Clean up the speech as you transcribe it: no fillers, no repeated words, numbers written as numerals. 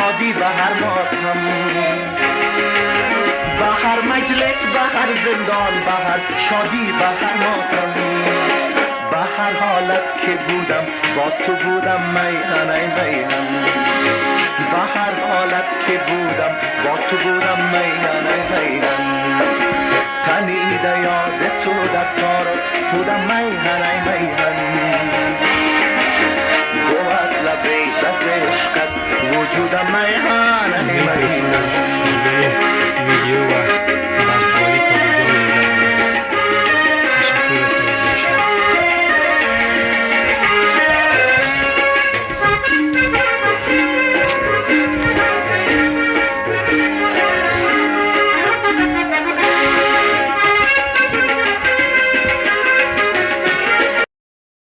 شادی و هر ماتم، به هر مجلس، به هر زندان، به هر شادی و هر ماتم، به هر حالت که بودم با تو بودم میهن ای میهن، به هر حالت که بودم با تو بودم میهن ای میهن، تنیده یاد تو در کار بودم میهن ای میهن.